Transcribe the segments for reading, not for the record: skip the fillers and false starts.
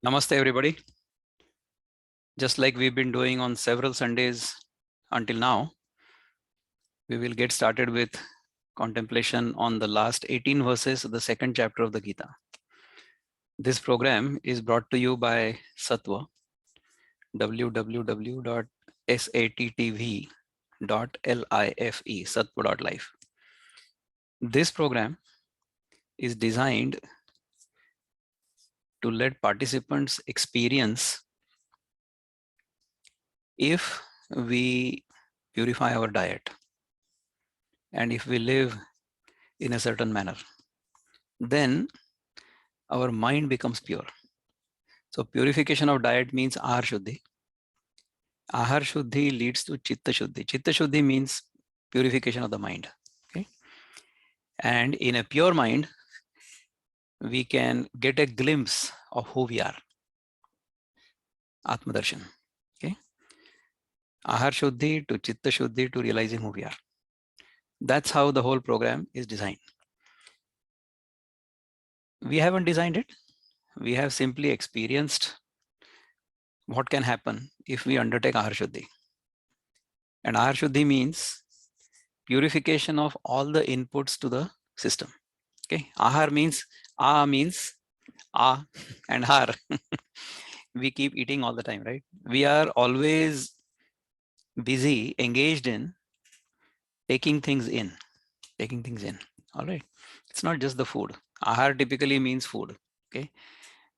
Namaste, everybody. Just like we've been doing on several Sundays until now, we will get started with contemplation on the last 18 verses of the second chapter of the Gita. This program is brought to you by Sattva, www.sattv.life, sattva.life. This program is designed to let participants experience if we purify our diet and if we live in a certain manner, then our mind becomes pure. So purification of diet means Ahar Shuddhi. Ahar Shuddhi leads to Chitta Shuddhi. Chitta Shuddhi means purification of the mind. Okay? And in a pure mind, we can get a glimpse of who we are. Atma Darshan. Okay? Ahar Shuddhi to Chitta Shuddhi to realizing who we are. That's how the whole program is designed. We haven't designed it. We have simply experienced what can happen if we undertake Ahar Shuddhi. And Ahar Shuddhi means purification of all the inputs to the system. Okay, Ahar means means and har. We keep eating all the time, right? We are always busy, engaged in taking things in. All right. It's not just the food. Ahar typically means food. Okay.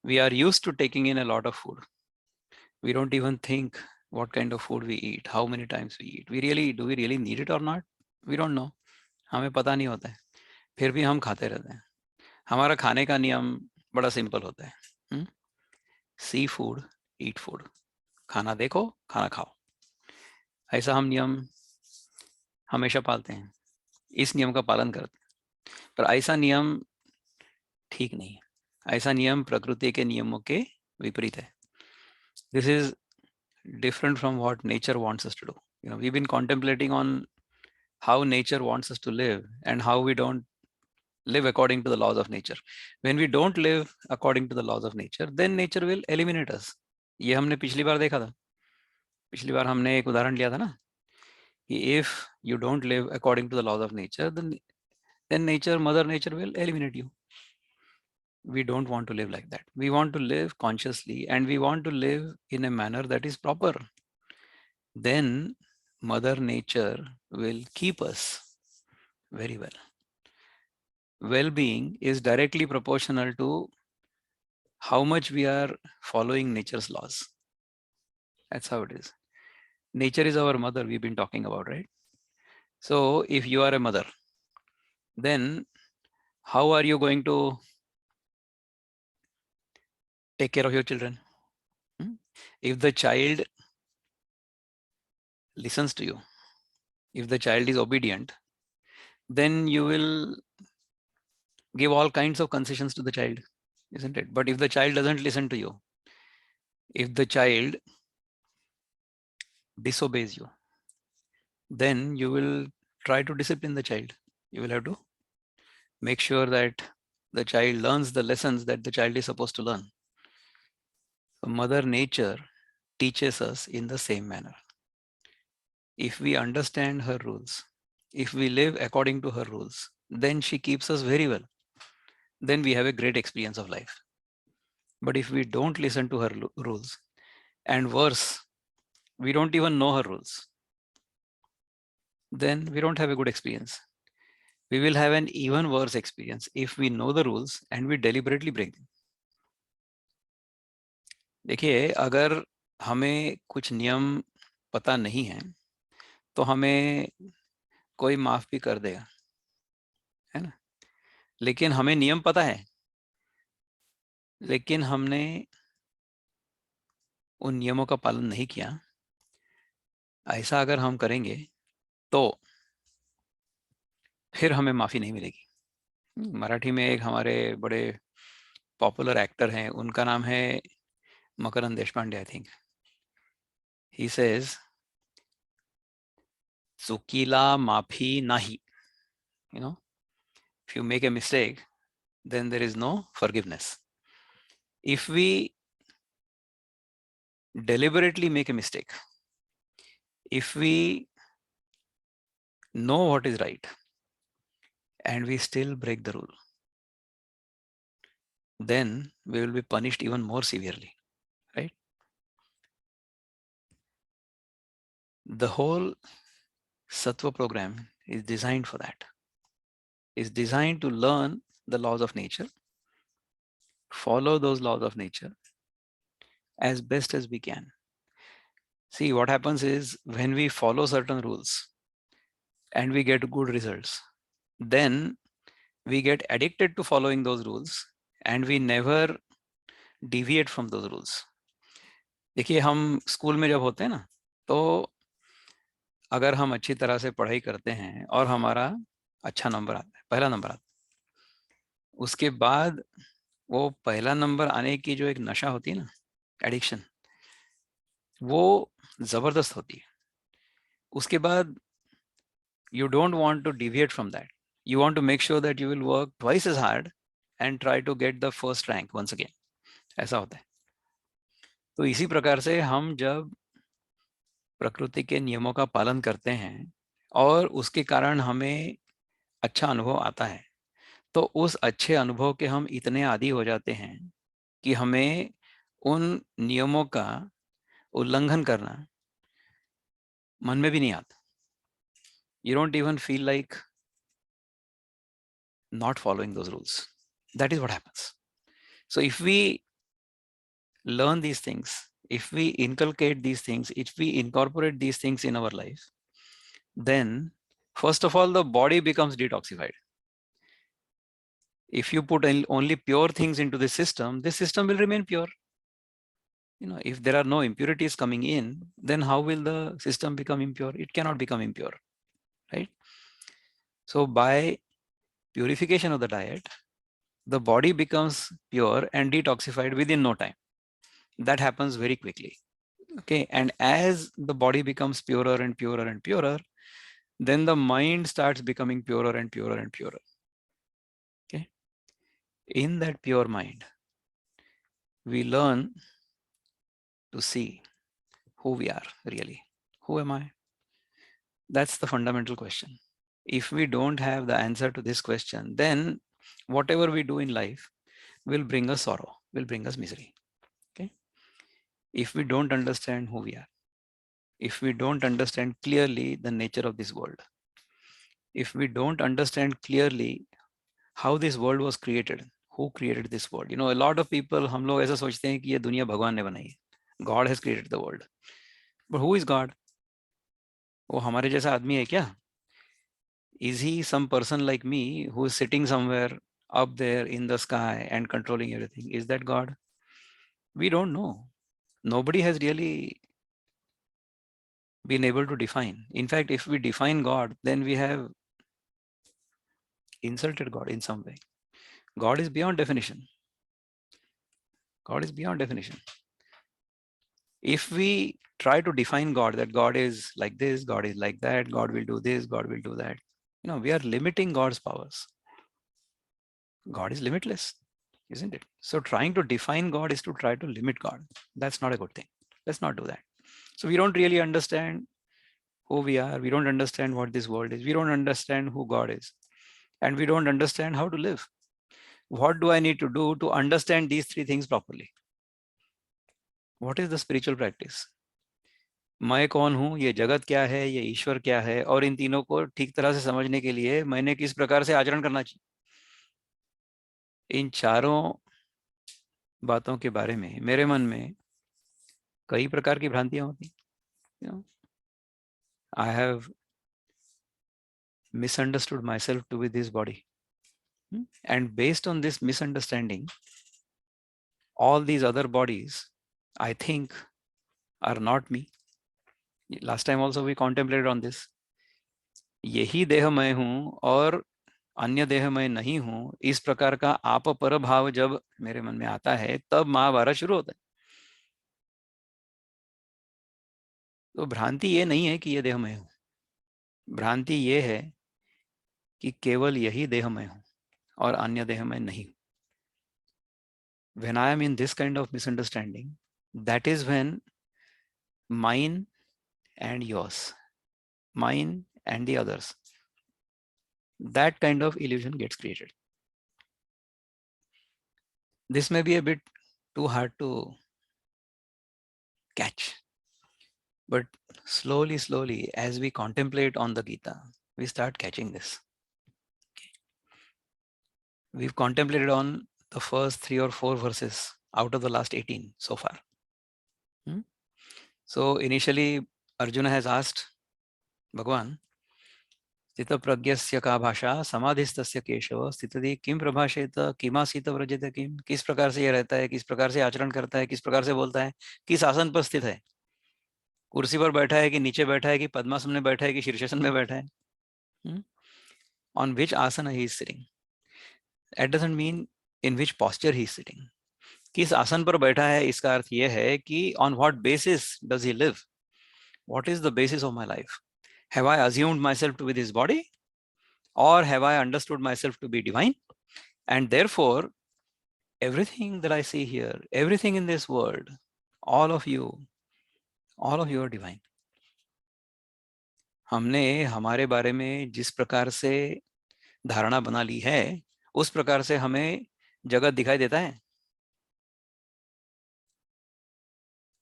We are used to taking in a lot of food. We don't even think what kind of food we eat, how many times we eat. Do we really need it or not? We don't know. हमें पता नहीं होता है, फिर भी हम खाते रहते हैं. हमारा खाने का नियम बड़ा सिंपल होता है. Sea food, eat food. खाना देखो, खाना खाओ. ऐसा हम नियम हमेशा पालते हैं. इस नियम का पालन करते हैं. पर ऐसा नियम ठीक नहीं है. ऐसा नियम प्रकृति के नियमों के विपरीत है. This is different from what nature wants us to do. We've been contemplating on how nature wants us to live and how we don't live according to the laws of nature. When we don't live according to the laws of nature, then nature will eliminate us. ये हमने पिछली बार देखा था. पिछली बार हमने एक उदाहरण लिया था ना, कि if you don't live according to the laws of nature, then mother nature will eliminate you. We don't want to live like that. We want to live consciously, and we want to live in a manner that is proper. Then mother nature will keep us very well. Well-being is directly proportional to how much we are following nature's laws. That's how it is. Nature is our mother, we've been talking about, right? So if you are a mother, then how are you going to take care of your children? If the child listens to you, if the child is obedient, then you will give all kinds of concessions to the child, isn't it? But if the child doesn't listen to you, if the child disobeys you, then you will try to discipline the child. You will have to make sure that the child learns the lessons that the child is supposed to learn. So Mother Nature teaches us in the same manner. If we understand her rules, if we live according to her rules, then she keeps us very well. Then we have a great experience of life. But if we don't listen to her rules, and worse, we don't even know her rules, then we don't have a good experience. We will have an even worse experience if we know the rules and we deliberately break them. देखिए, अगर हमें कुछ नियम पता नहीं है तो हमें कोई माफ भी कर देगा, है ना? लेकिन हमें नियम पता है, लेकिन हमने उन नियमों का पालन नहीं किया, ऐसा अगर हम करेंगे तो फिर हमें माफी नहीं मिलेगी. मराठी में एक हमारे बड़े पॉपुलर एक्टर हैं, उनका नाम है Makarand Deshpande, I think. He says, चुकीला माफी नाही. If you make a mistake, then there is no forgiveness. If we deliberately make a mistake, if we know what is right and we still break the rule, then we will be punished even more severely, right? The whole Sattva program is designed for that. It's designed to learn the laws of nature, follow those laws of nature as best as we can. See, what happens is when we follow certain rules and we get good results, then we get addicted to following those rules and we never deviate from those rules. देखिए, हम school में जब होते हैं ना, तो अगर हम अच्छी तरह से पढ़ाई करते हैं और हमारा अच्छा नंबर आता है, पहला नंबर आता है, उसके बाद वो पहला नंबर आने की जो एक नशा होती है ना, एडिक्शन, वो जबरदस्त होती है. उसके बाद you don't want to deviate from that. You want to make sure that you will work twice as hard and try to get the first rank once again. ऐसा होता है. तो इसी प्रकार से हम जब प्रकृति के नियमों का पालन करते हैं और उसके कारण हमें अच्छा अनुभव आता है, तो उस अच्छे अनुभव के हम इतने आदी हो जाते हैं कि हमें उन नियमों का उल्लंघन करना मन में भी नहीं आता. You don't even feel like not following those rules. That is what happens. So if we learn these things, if we inculcate these things, if we incorporate these things in our life, then first of all, the body becomes detoxified. If you put only pure things into the system will remain pure. If there are no impurities coming in, then how will the system become impure? It cannot become impure, right? So by purification of the diet, the body becomes pure and detoxified within no time. That happens very quickly. Okay, and as the body becomes purer and purer and purer, then the mind starts becoming purer and purer and purer. Okay, in that pure mind, we learn to see who we are really. Who am I? That's the fundamental question. If we don't have the answer to this question, then whatever we do in life will bring us sorrow, will bring us misery. Okay, if we don't understand who we are, if we don't understand clearly the nature of this world, if we don't understand clearly how this world was created, who created this world. A lot of people, हम लोग ऐसा सोचते हैं कि ये दुनिया भगवान ने बनाई है. God has created the world. But who is God? वो हमारे जैसा आदमी है क्या? Is he some person like me who is sitting somewhere up there in the sky and controlling everything? Is that God? We don't know. Nobody has really been able to define. In fact, if we define God, then we have insulted God in some way. God is beyond definition. God is beyond definition. If we try to define God, that God is like this, God is like that, God will do this, God will do that, we are limiting God's powers. God is limitless, isn't it? So trying to define God is to try to limit God. That's not a good thing. Let's not do that. So we don't really understand who we are. We don't understand what this world is. We don't understand who God is. And we don't understand how to live. What do I need to do to understand these three things properly? What is the spiritual practice? मैं कौन हूँ, ये जगत क्या है, ये ईश्वर क्या है, और इन तीनों को ठीक तरह से समझने के लिए मैंने किस प्रकार से आचरण करना चाहिए. इन चारों बातों के बारे में मेरे मन में कई प्रकार की भ्रांतियां होती. I have misunderstood myself to be this body. And based on this misunderstanding, all these other bodies, I think, are not me. Last time also we contemplated on this. यही देह मैं हूं और अन्य देह मैं नहीं हूं, इस प्रकार का आप पर भाव जब मेरे मन में आता है, तब महाभारत शुरू होता है. तो भ्रांति ये नहीं है कि ये देह मैं हूं. भ्रांति ये है कि केवल यही देह मैं हूं और अन्य देह मैं नहीं हूं. When I am in this kind of misunderstanding, that is when mine and yours, mine and the others. That kind of illusion gets created. This may be a bit too hard to catch, but slowly, as we contemplate on the Gita, we start catching this. We've contemplated on the first 3 or 4 verses out of the last 18 so far. So initially, Arjuna has asked Bhagavan, Sthitaprajñasya ka bhasha, samadhistasya Keshav, स्थितधि किम प्रभाषेत, किमासीत व्रजेत किम, किस प्रकार से ये रहता है, किस प्रकार से आचरण करता है, किस प्रकार से बोलता है, किस आसन पर स्थित है, कुर्सी पर बैठा है कि नीचे बैठा है कि पद्मासन में बैठा है कि शीर्षासन में बैठा है, on which asana he is sitting. That doesn't mean in which posture he is sitting. किस आसन पर बैठा है, इसका अर्थ यह है कि on what basis does he live? What is the basis of my life? Have I assumed myself to be this body? Or have I understood myself to be divine? And therefore, everything that I see here, everything in this world, all of you are divine. हमने हमारे बारे में जिस प्रकार से धारणा बना ली है, उस प्रकार से हमें जगत दिखाई देता है.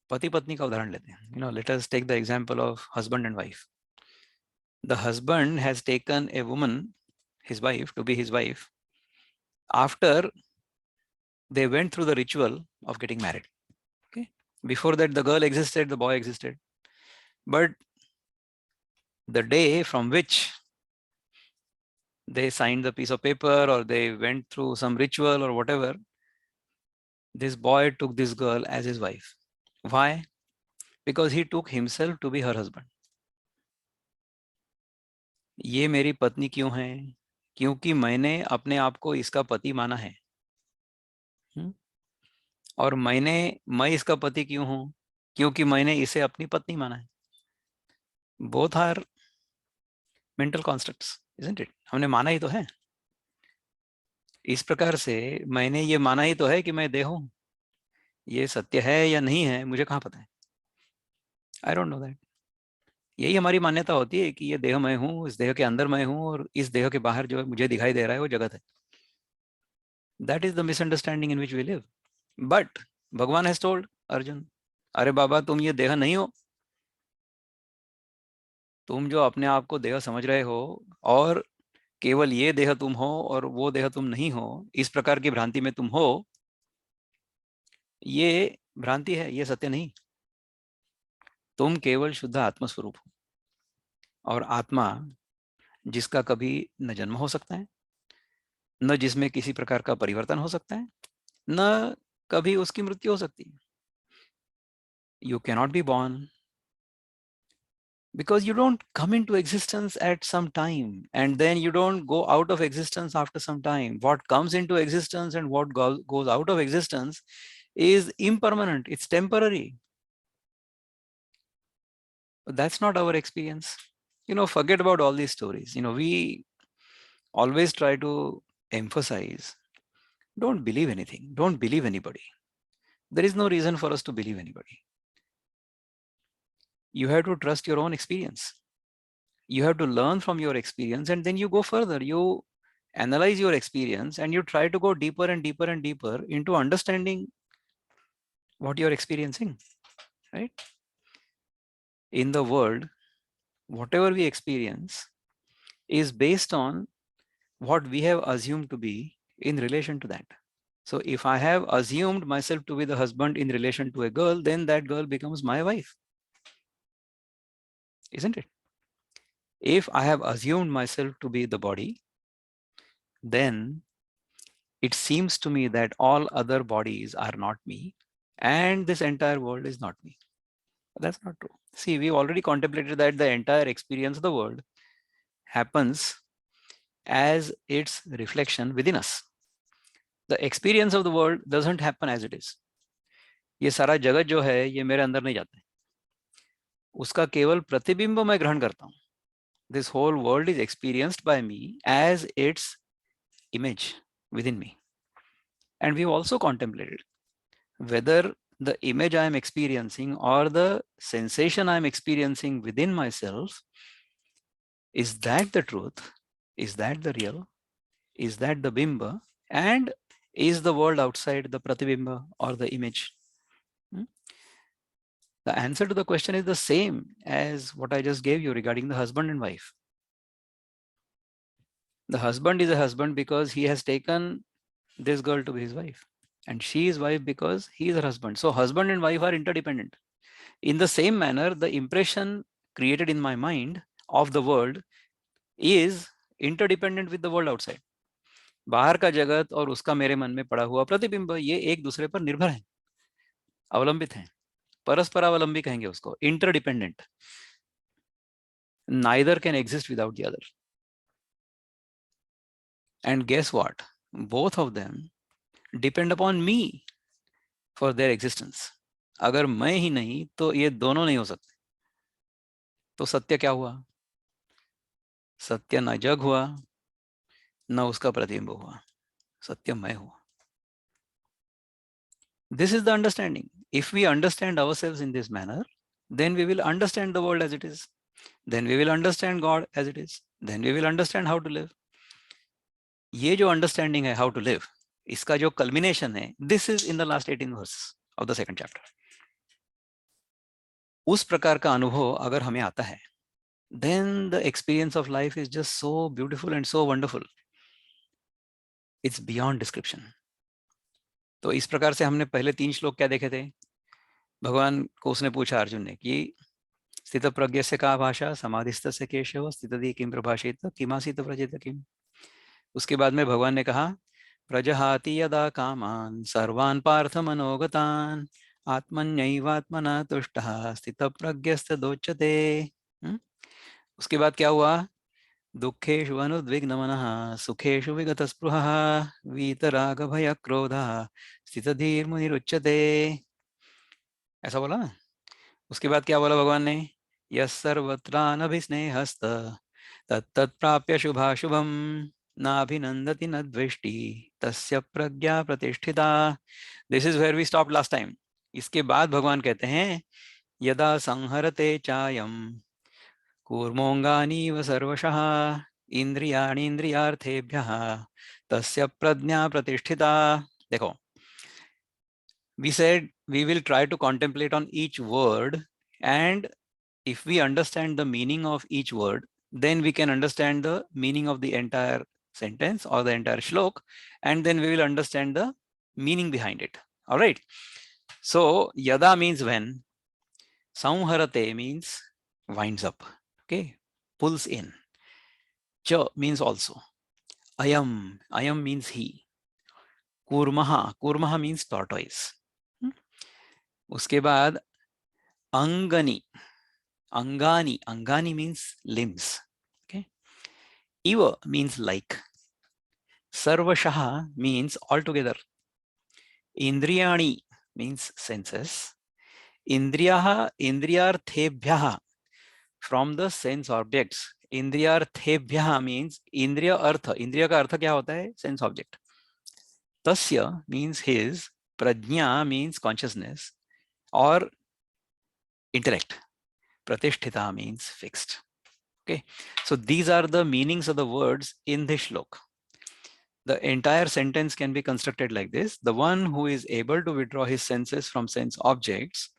पति पत्नी का उदाहरण लेते हैं. Let us take the example of husband and wife. The husband has taken a woman, his wife, to be his wife after they went through the ritual of getting married. Okay. Before that, the girl existed, the boy existed. But the day from which they signed the piece of paper or they went through some ritual or whatever, this boy took this girl as his wife. Why? Because he took himself to be her husband. ये मेरी पत्नी क्यों है? क्योंकि मैंने अपने आप को इसका पति माना है. और मैं इसका पति क्यों हूं? क्योंकि मैंने इसे अपनी पत्नी माना है. Both are mental constructs, isn't it? हमने माना ही तो है. इस प्रकार से मैंने ये माना ही तो है कि मैं देह हूं. ये सत्य है या नहीं है, मुझे कहां पता है? I don't know that. यही हमारी मान्यता होती है कि ये देह मैं हूं, इस देह के अंदर मैं हूं और इस देह के बाहर जो मुझे दिखाई दे रहा है वो जगत है. That is the misunderstanding in which we live. But Bhagavan has told Arjun, अरे बाबा तुम ये देह नहीं हो. तुम जो अपने आप को देह समझ रहे हो और केवल ये देह तुम हो और वो देह तुम नहीं हो, इस प्रकार की भ्रांति में तुम हो, ये भ्रांति है, ये सत्य नहीं. तुम केवल शुद्ध आत्मस्वरूप हो. और आत्मा जिसका कभी न जन्म हो सकता है, न जिसमें किसी प्रकार का परिवर्तन हो सकता है, न कभी उसकी मृत्यु हो सकती है. You cannot be born because you don't come into existence at some time and then you don't go out of existence after some time. What comes into existence and what goes out of existence is impermanent. It's temporary. But that's not our experience. Forget about all these stories. We always try to emphasize, don't believe anything. Don't believe anybody. There is no reason for us to believe anybody. You have to trust your own experience. You have to learn from your experience and then you go further. You analyze your experience and you try to go deeper and deeper and deeper into understanding what you're experiencing, right? In the world, whatever we experience is based on what we have assumed to be in relation to that. So if I have assumed myself to be the husband in relation to a girl, then that girl becomes my wife, isn't it? If I have assumed myself to be the body, then it seems to me that all other bodies are not me and this entire world is not me. But that's not true. See, we've already contemplated that the entire experience of the world happens as its reflection within us. The experience of the world doesn't happen as it is. ये सारा जगत जो है ये मेरे अंदर नहीं जाता है. उसका केवल प्रतिबिंब मैं ग्रहण करता हूं. This whole world is experienced by me as its image within me. And we've also contemplated whether the image I am experiencing or the sensation I am experiencing within myself, is that the truth? Is that the real? Is that the bimba? And is the world outside the pratibimba or the image? The answer to the question is the same as what I just gave you regarding the husband and wife. The husband is a husband because he has taken this girl to be his wife, and she is wife because he is her husband. So husband and wife are interdependent. In the same manner, the impression created in my mind of the world is interdependent with the world outside. बाहर का जगत और उसका मेरे मन में पड़ा हुआ प्रतिबिंब, ये एक दूसरे पर निर्भर है, अवलंबित हैं, परस्परावलंबी कहेंगे उसको, interdependent. Neither can exist without the other. And guess what? Both of them depend upon me for their existence. अगर मैं ही नहीं तो ये दोनों नहीं हो सकते. तो सत्य क्या हुआ? सत्य न जग हुआ, न उसका प्रतिबिंब हुआ, सत्य मैं हुआ. This is the understanding. If we understand ourselves in this manner, then we will understand the world as it is. Then we will understand God as it is. Then we will understand how to live. ये जो understanding है how to live, इसका जो culmination है, this is in the last 18 verses of the second chapter. उस प्रकार का अनुभव अगर हमें आता है, then the experience of life is just so beautiful and so wonderful. It's beyond description. तो इस प्रकार से हमने पहले 3 श्लोक क्या देखे थे? भगवान को उसने पूछा अर्जुन ने कि स्थितप्रज्ञ से का भाषा, समाधिस्थ से केशव, स्थितधि किम प्रभाषित, किमासीत व्रजेत किम. उसके बाद में भगवान ने कहा प्रजहाति यदा कामान सर्वान् पार्थ मनोगतान् आत्मन्यैवात्मना तुष्टः स्थितप्रज्ञस्तदोच्यते. उसके बाद क्या हुआ? दुःखेषु अनुद्विग्नमनः सुखेषु विगतस्पृहः वीतरागभयक्रोधः स्थितधीर्मुनिरुच्यते. ऐसा बोला ना. उसके बाद क्या बोला भगवान ने? यस्सर्वत्रानभिस्नेहस्त तत्तत्प्राप्य शुभाशुभम नाभिनंदति न द्वेष्टि तस्य प्रज्ञा प्रतिष्ठिता. This is where we stop last time. इसके बाद भगवान कहते हैं यदा संहरते चायम कूर्मोंगानीव सर्वशः इंद्रियाणीन्द्रियार्थेभ्यः तस्य प्रज्ञा प्रतिष्ठिता. देखो, we said we will try to contemplate on each word, and if we understand the meaning of each word, then we can understand the meaning of the entire sentence or the entire shlok, and then we will understand the meaning behind it. All right. So yada means when, samharate means winds up, okay, pulls in. Cha means also. Ayam means he. Kurmaha means tortoise. उसके बाद angani means limbs. Okay. Iva means like. Sarvashaha means altogether. Indriyani means senses. Indriyarthebhyaha, from the sense objects. Indriyarthebhyaha means indriya artha. Indriya ka artha kya hota hai? Sense object. Tasya means his. Prajna means consciousness or intellect. Pratisthita means fixed. Okay, so these are the meanings of the words in this shlok. The entire sentence can be constructed like this: the one who is able to withdraw his senses from sense objects,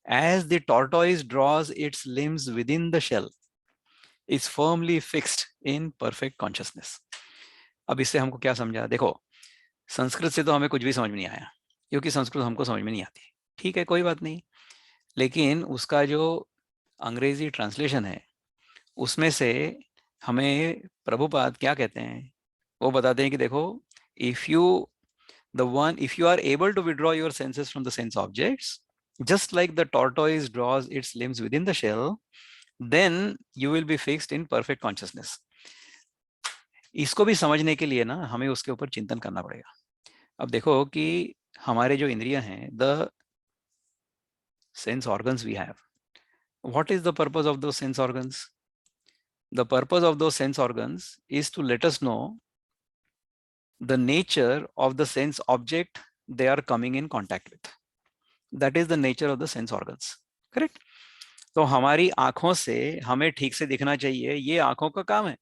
as the tortoise draws its limbs within the shell, is firmly fixed in perfect consciousness. अब इससे हमको क्या समझा? देखो, संस्कृत से तो हमें कुछ भी समझ में नहीं आया, क्योंकि संस्कृत हमको समझ में नहीं आती. ठीक है, कोई बात नहीं. लेकिन उसका जो अंग्रेजी ट्रांसलेशन है, उसमें से हमें प्रभुपाद क्या कहते हैं? वो बताते हैं कि देखो, if you are able to withdraw your senses from the sense objects, just like the tortoise draws its limbs within the shell, then you will be fixed in perfect consciousness. इसको भी समझने के लिए ना हमें उसके ऊपर चिंतन करना पड़ेगा. अब देखो कि हमारे जो इंद्रियां हैं, the sense organs we have, what is the purpose of those sense organs? The purpose of those sense organs is to let us know the nature of the sense object they are coming in contact with. That is the nature of the sense organs. Correct? तो हमारी आंखों से हमें ठीक से दिखना चाहिए, ये आंखों का काम है.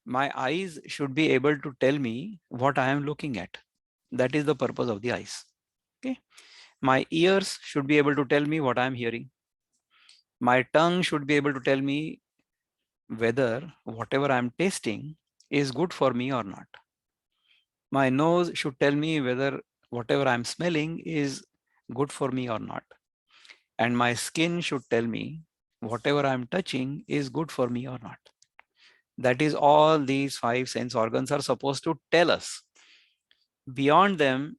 My eyes should be able to tell me what I am looking at. That is the purpose of the eyes. Okay. My ears should be able to tell me what I am hearing. My tongue should be able to tell me whether whatever I am tasting is good for me or not. My nose should tell me whether whatever I am smelling is good for me or not. And my skin should tell me whatever I am touching is good for me or not. That is all these 5 sense organs are supposed to tell us. Beyond them,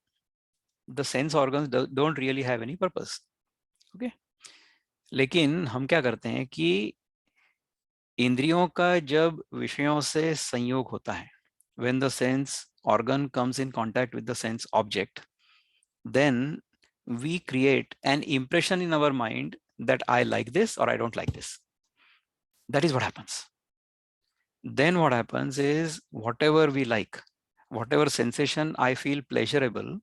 the sense organs don't really have any purpose. Okay. लेकिन हम क्या करते हैं कि इंद्रियों का जब विषयों से संयोग होता है, when the sense organ comes in contact with the sense object, then we create an impression in our mind that I like this or I don't like this. That is what happens. Then what happens is whatever we like, whatever sensation I feel pleasurable,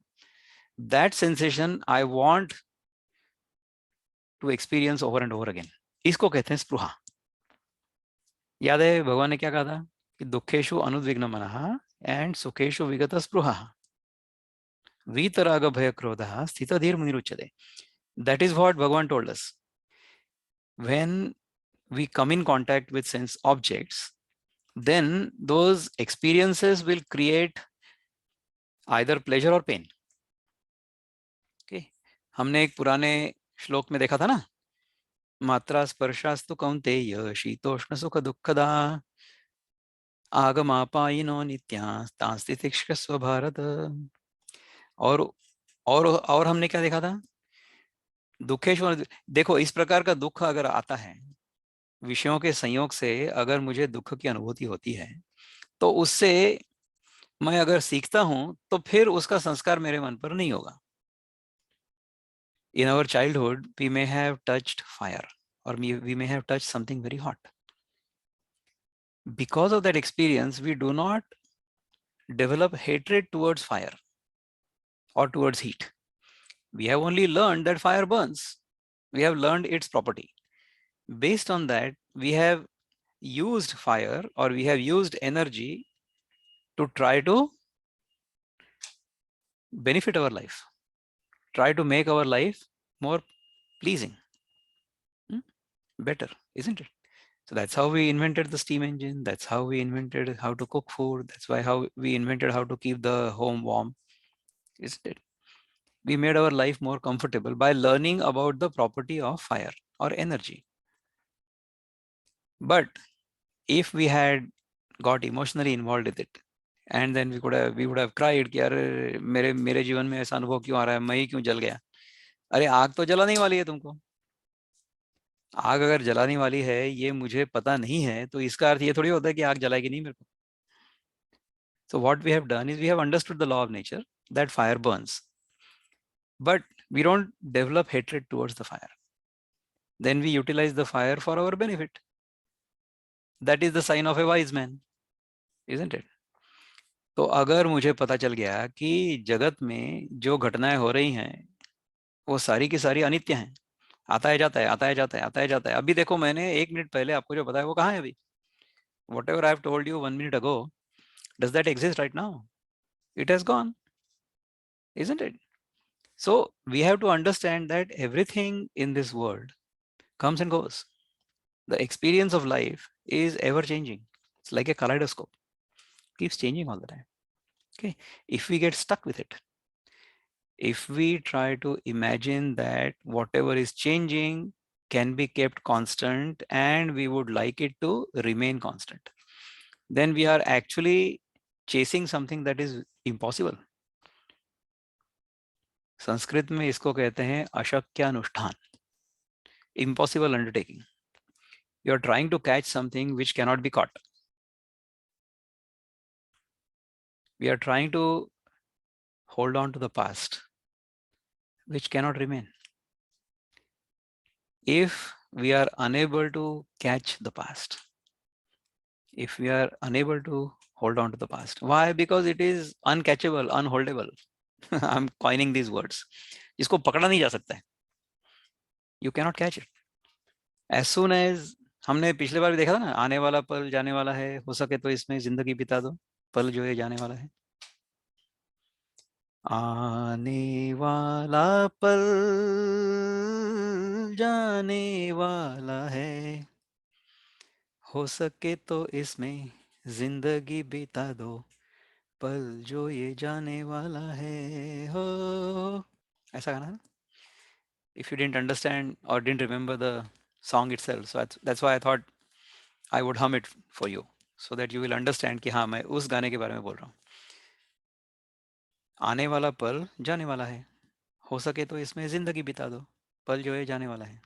that sensation I want to experience over and over again. इसको कहते हैं स्पृहा. याद है भगवान ने क्या कहा था कि दुखेषु अनुद्विग्न मनः एंड सुखेषु विगत स्पृहा वीतराग भय क्रोधः स्थितधीर मुनिरुच्यते. That is what Bhagavan told us. When we come in contact with sense objects, then those experiences will create either pleasure or pain. Okay. हमने एक पुराने श्लोक में देखा था ना, मात्रा स्पर्शास्तु कौन्तेय शीतोष्ण सुख दुःखदा आगमापायिनो नित्यास्तांस्ति तितिक्षस्व भारत. और हमने क्या देखा था, दुखेश्वर. देखो इस प्रकार का दुख अगर आता है विषयों के संयोग से, अगर मुझे दुख की अनुभूति होती है तो उससे मैं अगर सीखता हूं तो फिर उसका संस्कार मेरे मन पर नहीं होगा. In our childhood we may have touched fire or we may have touched something very hot. Because of that experience we do not develop hatred towards fire or towards heat. We have only learned that fire burns. We have learned its property. Based on that, we have used fire or we have used energy to try to benefit our life, try to make our life more pleasing, better, isn't it? So that's how we invented the steam engine. That's how we invented how to cook food. That's why how we invented how to keep the home warm, isn't it? We made our life more comfortable by learning about the property of fire or energy. But if we had got emotionally involved with it, and then we would have cried कि अरे मेरे जीवन में ऐसा अनुभव क्यों आ रहा है, मैं ही क्यों जल गया. अरे आग तो जलाने वाली है तुमको. आग अगर जलाने वाली है ये मुझे पता नहीं है तो इसका अर्थ ये थोड़ी होता है कि आग जलाएगी नहीं मेरे को. So what we have done is we have understood the law of nature that fire burns, but we don't develop hatred towards the fire. Then we utilize the fire for our benefit. That is the sign of a wise man, isn't it? तो अगर मुझे पता चल गया कि जगत में जो घटनाएं हो रही हैं वो सारी की सारी अनित्य हैं, आता है जाता है, आता है जाता है, आता है जाता है. अभी देखो मैंने 1 मिनट पहले आपको जो बताया वो कहाँ है अभी? Whatever I have told you 1 minute ago, does that exist right now? It has gone, isn't it? So we have to understand that everything in this world comes and goes. The experience of life is ever changing. It's like a kaleidoscope, keeps changing all the time. Okay, if we get stuck with it, if we try to imagine that whatever is changing can be kept constant and we would like it to remain constant, then we are actually chasing something that is impossible. Sanskrit में इसको कहते हैं अशक्यानुष्ठान, impossible undertaking. You are trying to catch something which cannot be caught. We are trying to hold on to the past, which cannot remain. If we are unable to catch the past, if we are unable to hold on to the past, why? Because it is uncatchable, unholdable. I am coining these words, जिसको पकड़ा नहीं जा सकता है. You cannot catch it. As soon as, हमने पिछले बार भी देखा था ना, आने वाला पल जाने वाला है, हो सके तो इसमें जिंदगी बिता दो. पल जो है जाने वाला है. आने वाला पल जाने वाला है, हो सके तो इसमें जिंदगी बिता दो. पल जो ये जाने वाला है हो. ऐसा गाना है. If you didn't understand or didn't remember the song itself, so that's why I thought I would hum it for you, so that you will understand कि हाँ मैं उस गाने के बारे में बोल रहा हूँ. आने वाला पल जाने वाला है, हो सके तो इसमें जिंदगी बिता दो. पल जो है जाने वाला है.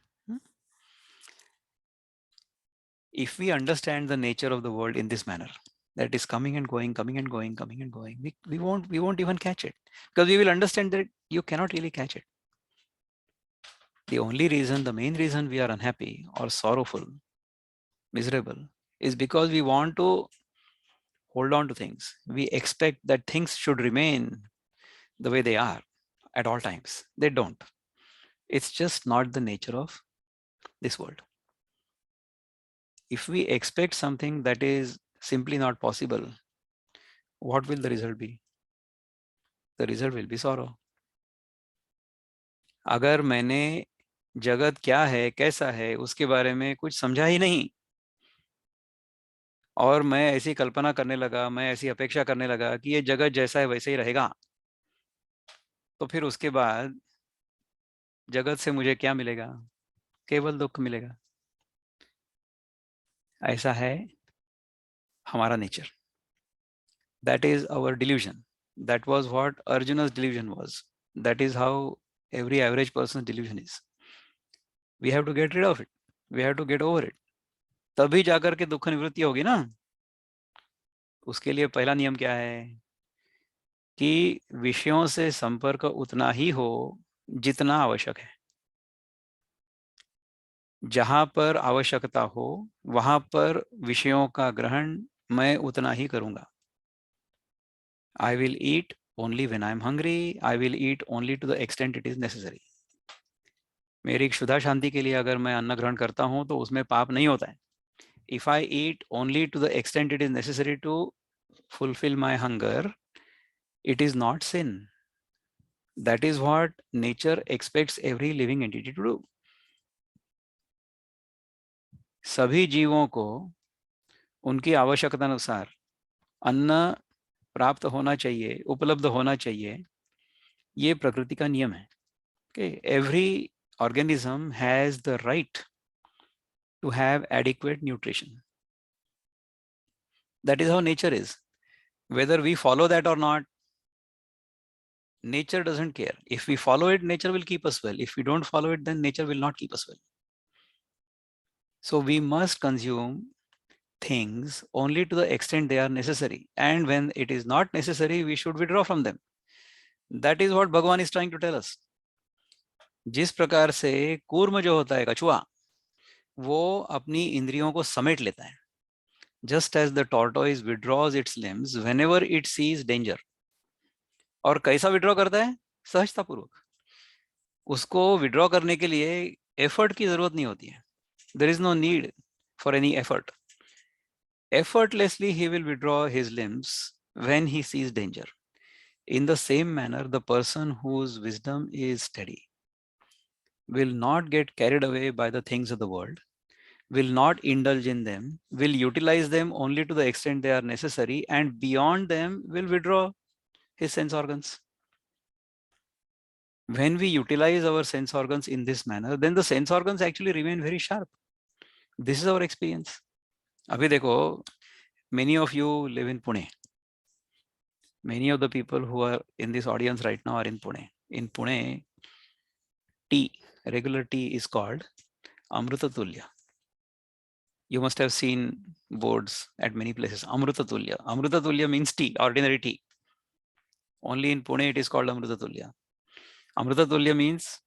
If we understand the nature of the world in this manner, that is coming and going, coming and going, coming and going, we won't even catch it, because we will understand that you cannot really catch it. The only reason, the main reason we are unhappy or sorrowful, miserable, is because we want to hold on to things. We expect that things should remain the way they are at all times. They don't. It's just not the nature of this world. If we expect something that is simply not possible, what will the result be? The result will be sorrow. अगर मैंने जगत क्या है, कैसा है, उसके बारे में कुछ समझा ही नहीं, और मैं ऐसी कल्पना करने लगा, मैं ऐसी अपेक्षा करने लगा कि ये जगत जैसा है वैसे ही रहेगा, तो फिर उसके बाद जगत से मुझे क्या मिलेगा? केवल दुख मिलेगा. ऐसा है हमारा nature. That is our delusion. That was what Arjuna's delusion was. That is how every average person's delusion is. We have to get rid of it. We have to get over it. तभी जाकर के दुख निवृत्ति होगी ना. उसके लिए पहला नियम क्या है कि विषयों से संपर्क उतना ही हो जितना आवश्यक है. जहां पर आवश्यकता हो वहां पर विषयों का ग्रहण मैं उतना ही करूंगा. I will eat only when I am hungry. I will eat only to the extent it is necessary. मेरी क्षुधा शांति के लिए अगर मैं अन्न ग्रहण करता हूं तो उसमें पाप नहीं होता है. If I eat only to the extent it is necessary to fulfill my hunger, it is not sin. That is what nature expects every living entity to do. सभी जीवों को उनकी आवश्यकता अनुसार अन्न प्राप्त होना चाहिए, उपलब्ध होना चाहिए. ये प्रकृति का नियम है. Okay, every organism has the right to have adequate nutrition. That is how nature is. Whether we follow that or not, nature doesn't care. If we follow it, nature will keep us well. If we don't follow it, then nature will not keep us well. So we must consume things only to the extent they are necessary. And when it is not necessary, we should withdraw from them. That is what Bhagavan is trying to tell us. जिस प्रकार से कूर्म जो होता है, कछुआ, वो अपनी इंद्रियों को समेट लेता है. Just as the tortoise withdraws its limbs whenever it sees danger. और कैसा विड्रॉ करता है? सहजतापूर्वक. उसको विड्रॉ करने के लिए एफर्ट की जरूरत नहीं होती है. There is no need for any effort. Effortlessly he will withdraw his limbs when he sees danger. In the same manner, the person whose wisdom is steady will not get carried away by the things of the world, will not indulge in them, will utilize them only to the extent they are necessary, and beyond them will withdraw his sense organs. When we utilize our sense organs in this manner, then the sense organs actually remain very sharp. This is our experience. Abhi dekho, many of you live in Pune. Many of the people who are in this audience right now are in Pune. In Pune, tea, regular tea is called Amruta Tulya. You must have seen boards at many places. Amruta Tulya. Amruta Tulya means tea, ordinary tea. Only in Pune it is called Amruta Tulya. Amruta Tulya means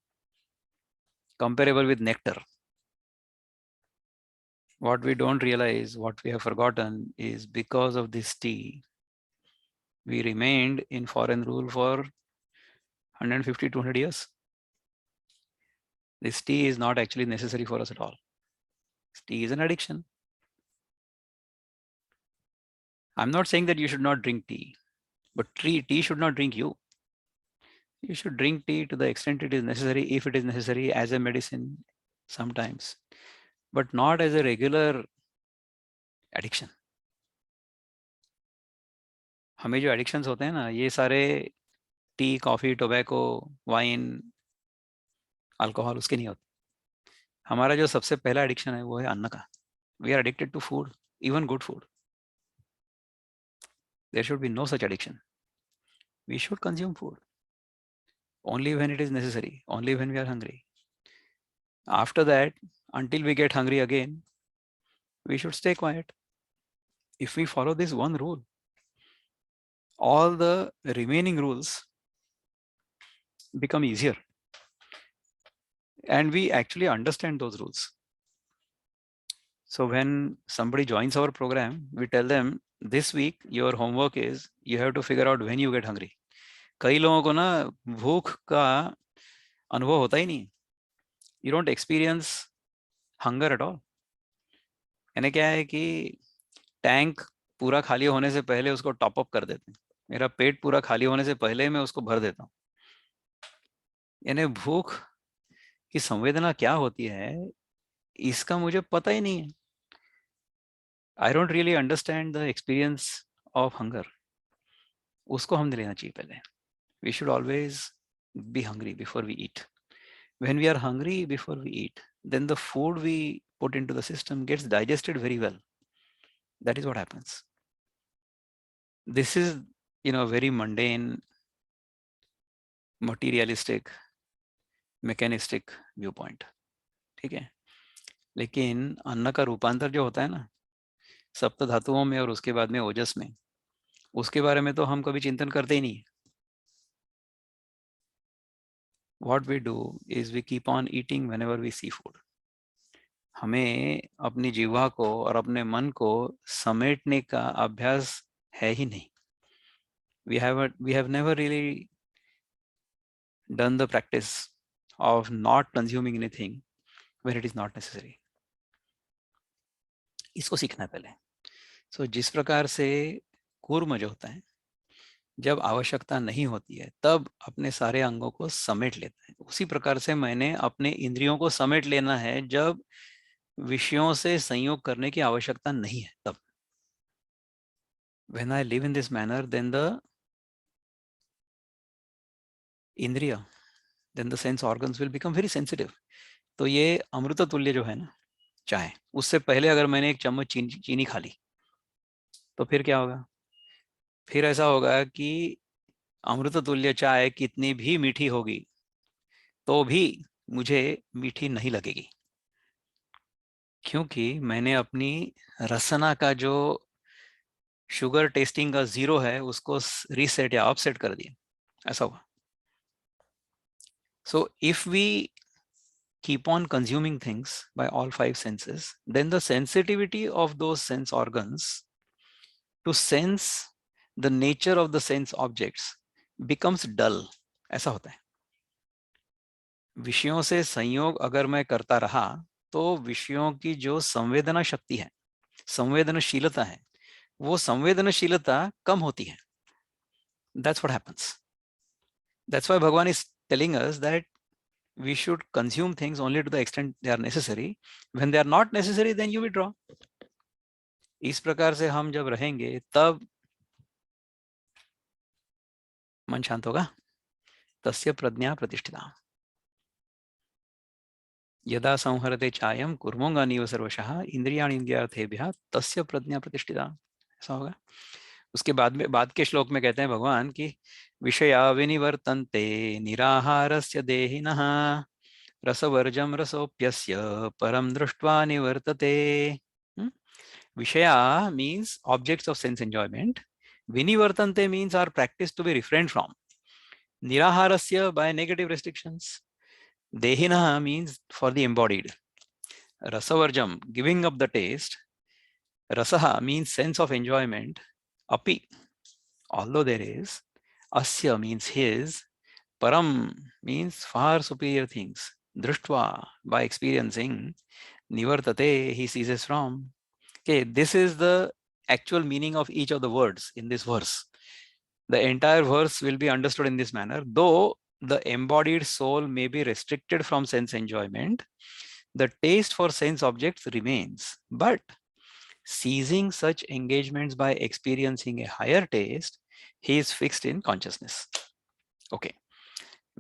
comparable with nectar. What we don't realize, what we have forgotten, is because of this tea, we remained in foreign rule for 150, 200 years. This tea is not actually necessary for us at all. Tea is an addiction. I'm not saying that you should not drink tea, but tea should not drink you. You should drink tea to the extent it is necessary, if it is necessary as a medicine sometimes, but not as a regular addiction. हमें जो addictions होते हैं ना, ये सारे T, coffee, tobacco, wine, alcohol उसके नहीं होते. हमारा जो सबसे पहला एडिक्शन है वो है अन्न का. We are addicted to food, even good food. There should be no such addiction. We should consume food only when it is necessary, only when we are hungry. After that, until we get hungry again, we should stay quiet. If we follow this one rule, all the remaining rules become easier. And we actually understand those rules. So when somebody joins our program, we tell them, this week your homework is you have to figure out when you get hungry. कई लोगों को ना भूख का अनुभव होता ही नहीं. You don't experience hunger at all. यानी क्या है कि टैंक पूरा खाली होने से पहले उसको टॉप अप कर देते हैं. मेरा पेट पूरा खाली होने से पहले मैं उसको भर देता हूँ. यानी भूख की संवेदना क्या होती है इसका मुझे पता ही नहीं है. I don't really understand the experience of hunger. उसको हम लेना चाहिए पहले. We should always be hungry before we eat. When we are hungry before we eat, then the food we put into the system gets digested very well. That is what happens. This is, very mundane, materialistic, mechanistic viewpoint. ठीक है. लेकिन अन्न का रूपांतर जो होता है ना सप्त धातुओं में और उसके बाद में ओजस में, उसके बारे में तो हम कभी चिंतन करते ही नहीं. What we do is we keep on eating whenever we see food. हमें अपनी जीवा को और अपने मन को समेटने का अभ्यास है ही नहीं. We have never really done the practice of not consuming anything when it is not necessary. इसको सीखना है पहले. So जिस प्रकार से कूर्म जो होता है, जब आवश्यकता नहीं होती है तब अपने सारे अंगों को समेट लेता है, उसी प्रकार से मैंने अपने इंद्रियों को समेट लेना है जब विषयों से संयोग करने की आवश्यकता नहीं है तब. When I live in this manner, then the इंद्रिय, then the sense organs will become very sensitive. तो ये अमृत तुल्य जो है ना चाय, उससे पहले अगर मैंने एक चम्मच चीनी खा ली तो फिर क्या होगा? फिर ऐसा होगा कि अमृत तुल्य चाय कितनी भी मीठी होगी तो भी मुझे मीठी नहीं लगेगी, क्योंकि मैंने अपनी रसना का जो शुगर टेस्टिंग का 0 है उसको रीसेट या ऑफसेट कर दिया. ऐसा होगा. So if we keep on consuming things by all 5 senses, then the sensitivity of those sense organs to sense the nature of the sense objects becomes dull. ऐसा होता है. विषयों से संयोग अगर मैं करता रहा तो विषयों की जो संवेदना शक्ति है, संवेदनशीलता है, वो संवेदनशीलता कम होती है. That's what happens. That's why Bhagavan is telling us that we should consume things only to the extent they are necessary. When they are not necessary, then you withdraw. इस प्रकार से हम जब रहेंगे तब मन शांत होगा. तस्य प्रज्ञा प्रतिष्ठिता. यदा संहरते चायम कुर्मोंगानीव सर्वशः इंद्रियाणि इंद्रियार्थेभ्यः तस्य प्रज्ञा प्रतिष्ठिता. ऐसा होगा. उसके बाद के श्लोक में कहते हैं भगवान कि विषया विनिवर्तन्ते निराहारस्य देहिनः रसवर्जम रसोप्यस्य परम दृष्ट्वा निवर्तते. Vishaya means objects of sense enjoyment. Vinivartante means our practice to be refrained from. Niraharasya by negative restrictions. Dehina means for the embodied. Rasavarjam, giving up the taste. Rasaha means sense of enjoyment. Api, although there is. Asya means his. Param means far superior things. Drishtva, by experiencing. Nivartate, he ceases from. Okay, this is the actual meaning of each of the words in this verse. The entire verse will be understood in this manner. Though the embodied soul may be restricted from sense enjoyment, the taste for sense objects remains. But ceasing such engagements by experiencing a higher taste, he is fixed in consciousness. Okay.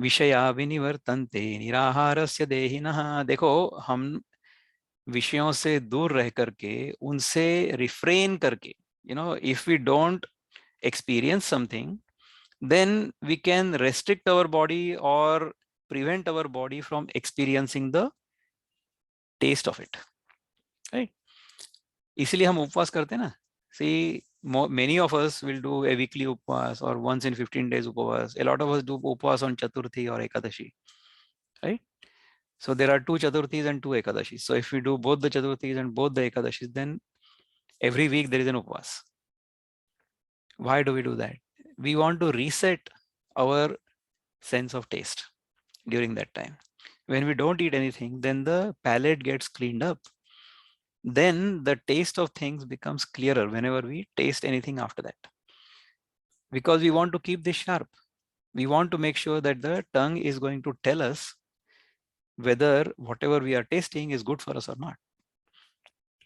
विषया विनिवर्तन्ते निराहारस्य देहिनः. देखो, हम विषयों से दूर रह करके, उनसे refrain करके, if we don't experience something, then we can restrict our body or prevent our body from experiencing the taste of it, right? इसलिए हम उपवास करते हैं ना. See, many of us will do a weekly upvas or once in 15 days upvas. A lot of us do upvas on Chaturthi or Ekadashi, right? So there are two Chaturthis and two Ekadashis. So if we do both the Chaturthis and both the Ekadashis, then every week there is an upvas. Why do we do that? We want to reset our sense of taste during that time. When we don't eat anything, then the palate gets cleaned up. Then the taste of things becomes clearer whenever we taste anything after that. Because we want to keep this sharp. We want to make sure that the tongue is going to tell us whether whatever we are tasting is good for us or not.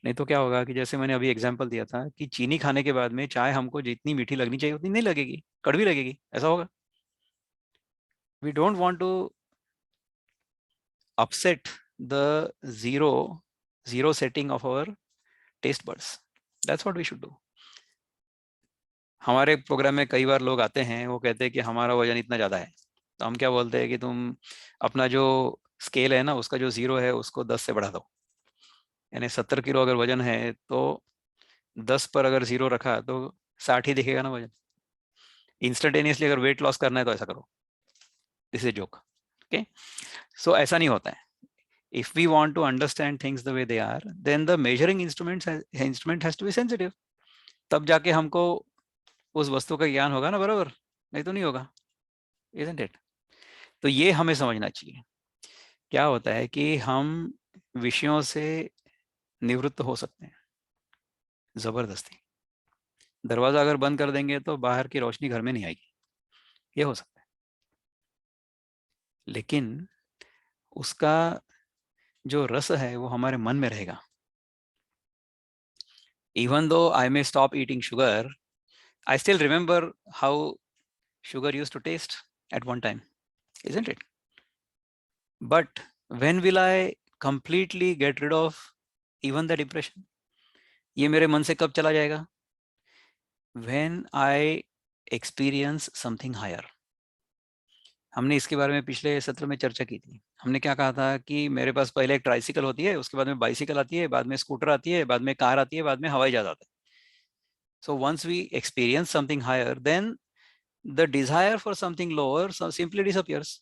नहीं तो क्या होगा कि जैसे मैंने अभी example दिया था कि चीनी खाने के बाद में चाय हमको जितनी मीठी लगनी चाहिए उतनी नहीं लगेगी, कड़वी लगेगी, ऐसा होगा. We don't want to upset the zero setting of our taste buds. That's what we should do. हमारे प्रोग्राम में कई बार लोग आते हैं, वो कहते हैं कि हमारा वजन इतना ज्यादा है. तो हम क्या बोलते हैं कि तुम अपना जो स्केल है ना, उसका जो 0 है उसको 10 से बढ़ा दो. यानी 70 किलो अगर वजन है तो 10 पर अगर 0 रखा तो 60 ही दिखेगा ना वजन. इंस्टेंटेनियसली अगर वेट लॉस करना है तो ऐसा करो. This is joke. ओके, सो ऐसा नहीं होता है. If we want to understand things the way they are, then the measuring instrument has to be sensitive. तब जाके हमको उस वस्तु का ज्ञान होगा ना बराबर, नहीं तो नहीं होगा. Isn't it? तो ये हमें समझना चाहिए. क्या होता है कि हम विषयों से निवृत्त हो सकते हैं जबरदस्ती. दरवाजा अगर बंद कर देंगे तो बाहर की रोशनी घर में नहीं आएगी, ये हो सकता है. लेकिन उसका जो रस है वो हमारे मन में रहेगा. Even though I may stop eating sugar, I still remember how sugar used to taste at one time, isn't it? But when will I completely get rid of even the depression? ये मेरे मन से कब चला जाएगा? When I experience something higher. हमने इसके बारे में पिछले सत्र में चर्चा की थी. हमने क्या कहा था कि मेरे पास पहले एक ट्राइसिकल होती है, उसके बाद में बाइसिकल आती है, बाद में स्कूटर आती है, बाद में कार आती है, बाद में हवाई जहाज आता है. So once we experience something higher, then the desire for something lower simply disappears.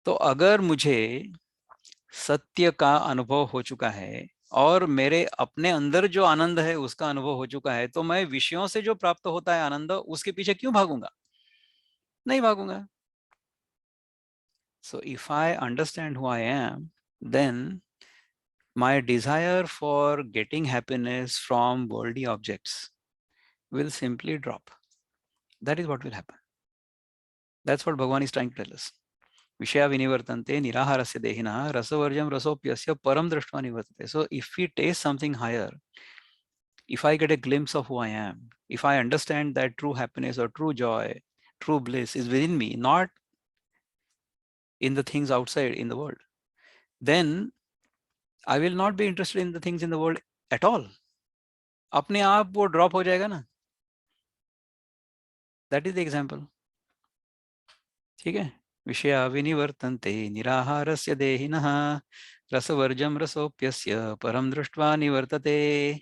तो अगर मुझे सत्य का अनुभव हो चुका है और मेरे अपने अंदर जो आनंद है उसका अनुभव हो चुका है, तो मैं विषयों से जो प्राप्त होता है आनंद, उसके पीछे क्यों भागूंगा? नहीं भागूंगा. So if I understand who I am, then my desire for getting happiness from worldly objects will simply drop. That is what will happen. That's what Bhagavan is trying to tell us. Vishaya vinivartante niraharasya dehina rasavarjam rasopyasya param drashtva nivartate. So if we taste something higher, if I get a glimpse of who I am, if I understand that true happiness or true joy, true bliss is within me, not in the things outside in the world, then I will not be interested in the things in the world at all. अपने आप वो drop हो जाएगा ना. That is the example. ठीक है. विषया विनिवर्तन्ते निराहारस्य देहिनः रसवर्जम रसोप्यस्य परम दृष्ट्वा निवर्तते.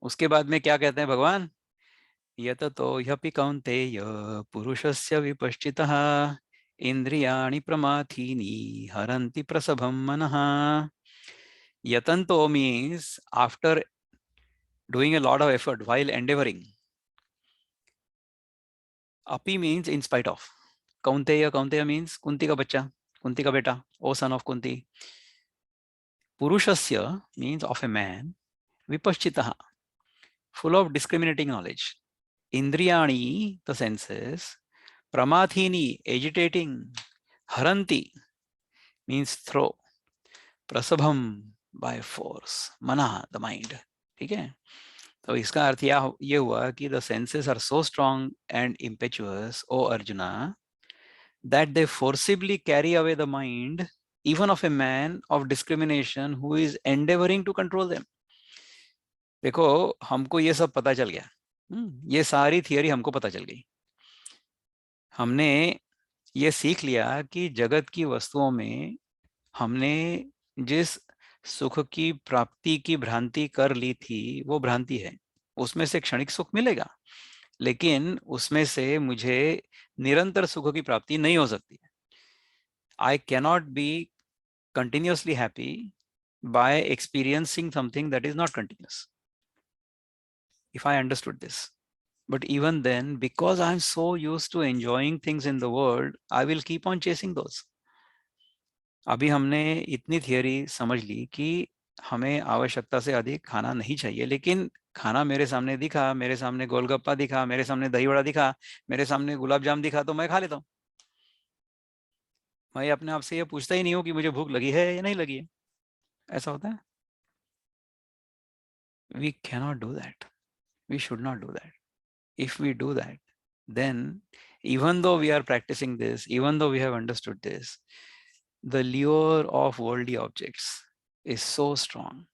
उसके बाद में क्या कहते हैं भगवान? यततो ह्यपि कौन्तेय पुरुषस्य विपश्चितः इंद्रियाणि प्रमाथीनि हरन्ति प्रसभं मनः. Yatanto means after doing a lot of effort while endeavoring. Api means in spite of. Kaunteya, Kaunteya means Kunti ka bacha, Kunti ka beta, O son of Kunti. Purushasya means of a man. Vipaschitaha, full of discriminating knowledge. Indriyani, the senses. Pramathini, agitating. Haranti means throw. Prasabham, by force. Mana, the mind. ठीक है, तो इसका अर्थ ये हुआ कि the senses are so strong and impetuous, O Arjuna, that they forcibly carry away the mind even of a man of discrimination who is endeavoring to control them. देखो हमको ये सब पता चल गया, ये सारी थियरी हमको पता चल गई. हमने ये सीख लिया कि जगत की वस्तुओं में हमने जिस सुख की प्राप्ति की भ्रांति कर ली थी वो भ्रांति है. उसमें से क्षणिक सुख मिलेगा, लेकिन उसमें से मुझे निरंतर सुख की प्राप्ति नहीं हो सकती. I cannot be continuously happy by experiencing something that is not continuous. If I understood this. But even then, because I'm so used to enjoying things in the world, I will keep on chasing those. अभी हमने इतनी theory समझ ली कि हमें आवश्यकता से अधिक खाना नहीं चाहिए, लेकिन खाना मेरे सामने दिखा, मेरे सामने गोलगप्पा दिखा, मेरे सामने दही वड़ा दिखा, मेरे सामने गुलाब जाम दिखा, तो मैं खा लेता हूँ. मैं अपने आप से ये पूछता ही नहीं हूँ कि मुझे भूख लगी है या नहीं लगी है. ऐसा होता है? We cannot do that. We should not do that. If we do that, then even though we are practicing this, even though we have understood this, the lure of worldly objects is so strong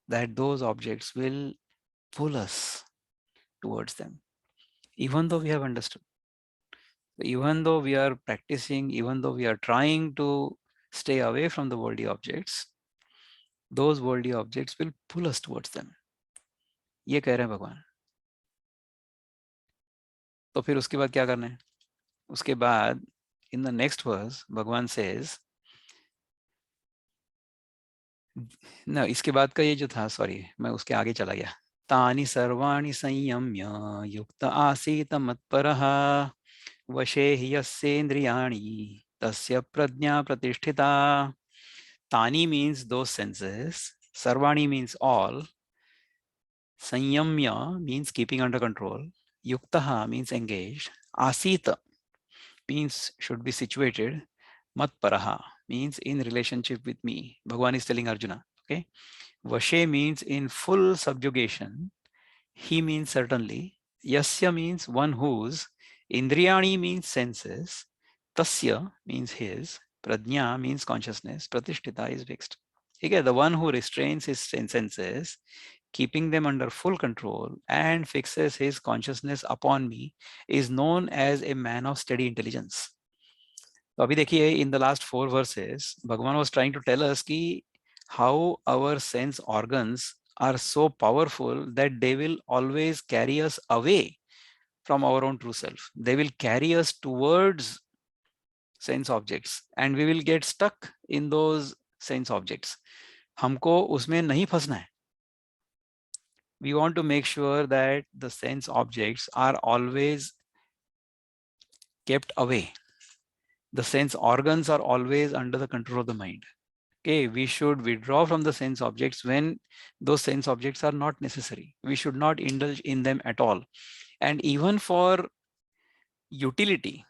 that those objects will pull us towards them. Even though we have understood, even though we are practicing, even though we are trying to stay away from the worldly objects, those worldly objects will pull us towards them. ये कह रहे हैं भगवान. तो फिर उसके बाद क्या करना है? उसके बाद in the next verse भगवान says, ना इसके बाद का ये जो था, सॉरी मैं उसके आगे चला गया. तानि सर्वाणि संयम्य युक्त आसीत मत्परः वशे हि यस्येन्द्रियाणि तस्य प्रज्ञा प्रतिष्ठिता. तानि means those senses, sarvani means all, sanyamya means keeping under control, yuktaha means engaged, asita means should be situated, matparaha means in relationship with me. Bhagavan is telling Arjuna. Okay, vashe means in full subjugation, he means certainly, yasya means one whose, indriyani means senses, tasya means his, prajna means consciousness, pratishtita is fixed. Okay, the one who restrains his senses, keeping them under full control and fixes his consciousness upon me, is known as a man of steady intelligence. तो अभी देखिए, in the last 4 verses, Bhagavan was trying to tell us कि how our sense organs are so powerful that they will always carry us away from our own true self. They will carry us towards sense objects and we will get stuck in those sense objects. हमको उसमें नहीं फंसना है. We want to make sure that the sense objects are always kept away. The sense organs are always under the control of the mind. Okay, we should withdraw from the sense objects when those sense objects are not necessary. We should not indulge in them at all. And even for utility,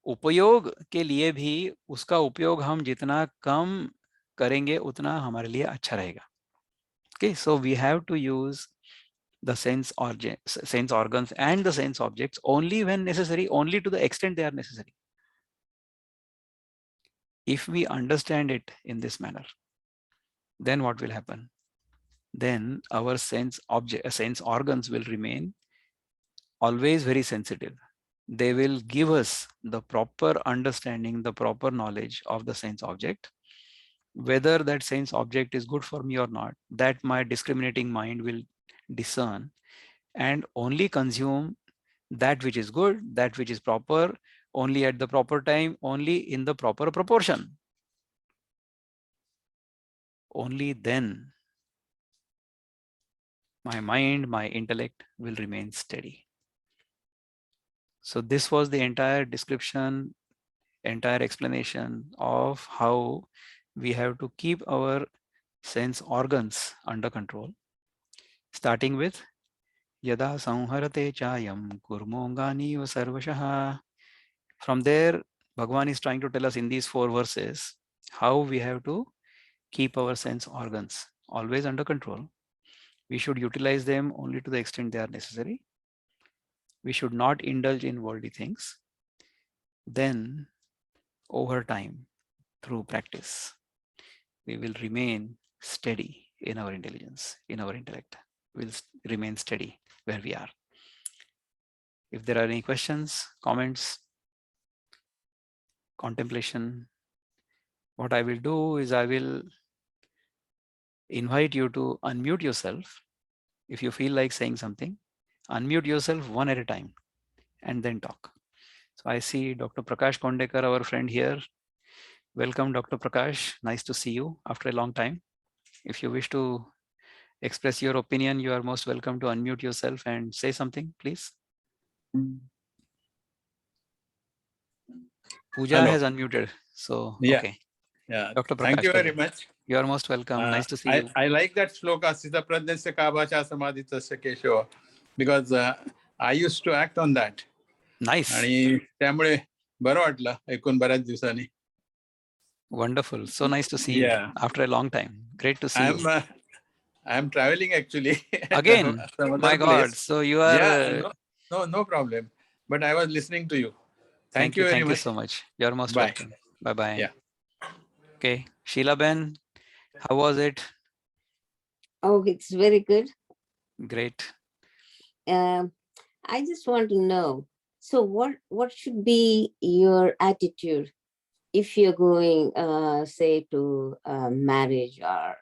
उपयोग के लिए भी उसका उपयोग हम जितना कम करेंगे उतना हमारे लिए अच्छा रहेगा. Okay, so we have to use the sense organs and the sense objects only when necessary, only to the extent they are necessary. If we understand it in this manner, then what will happen? Then our sense organs will remain always very sensitive. They will give us the proper understanding, the proper knowledge of the sense object. Whether that sense object is good for me or not, that my discriminating mind will discern and only consume that which is good, that which is proper, only at the proper time, only in the proper proportion. Only then my mind, my intellect will remain steady. So this was the entire description, entire explanation of how we have to keep our sense organs under control, starting with Yada Samharate Chayam Kurmongani Sarvashaha. From there, Bhagavan is trying to tell us in these 4 verses how we have to keep our sense organs always under control. We should utilize them only to the extent they are necessary. We should not indulge in worldly things. Then, over time, through practice, we will remain steady in our intelligence, in our intellect. We'll remain steady where we are. If there are any questions, comments, contemplation, what I will do is I will invite you to unmute yourself. If you feel like saying something, unmute yourself one at a time and then talk. So I see Dr. Prakash Kondekar, our friend here. Welcome, Dr. Prakash. Nice to see you after a long time. If you wish to express your opinion, you are most welcome to unmute yourself and say something, please. Pooja Hello. has unmuted. So, Yeah. okay. Yeah. Dr. Thank Prakash, you go very ahead. much. You are most welcome. Nice to see you. I like that shloka, Sthitaprajña ka vacha samadhitasya kesho, because I used to act on that. Nice. आणि त्यामुळे बरं वाटलं ऐकून बऱ्याच दिवसांनी. Wonderful. So nice to see you after a long time. Great to see you. I am traveling actually. Again, some my other God. place. So you are. Yeah, no problem. But I was listening to you. Thank you very Thank you much. so much. You are most Bye. welcome. Bye-bye. Yeah. Okay. Sheila Ben, how was it? Oh, it's very good. Great. I just want to know, so what should be your attitude if you're going, say, to a marriage or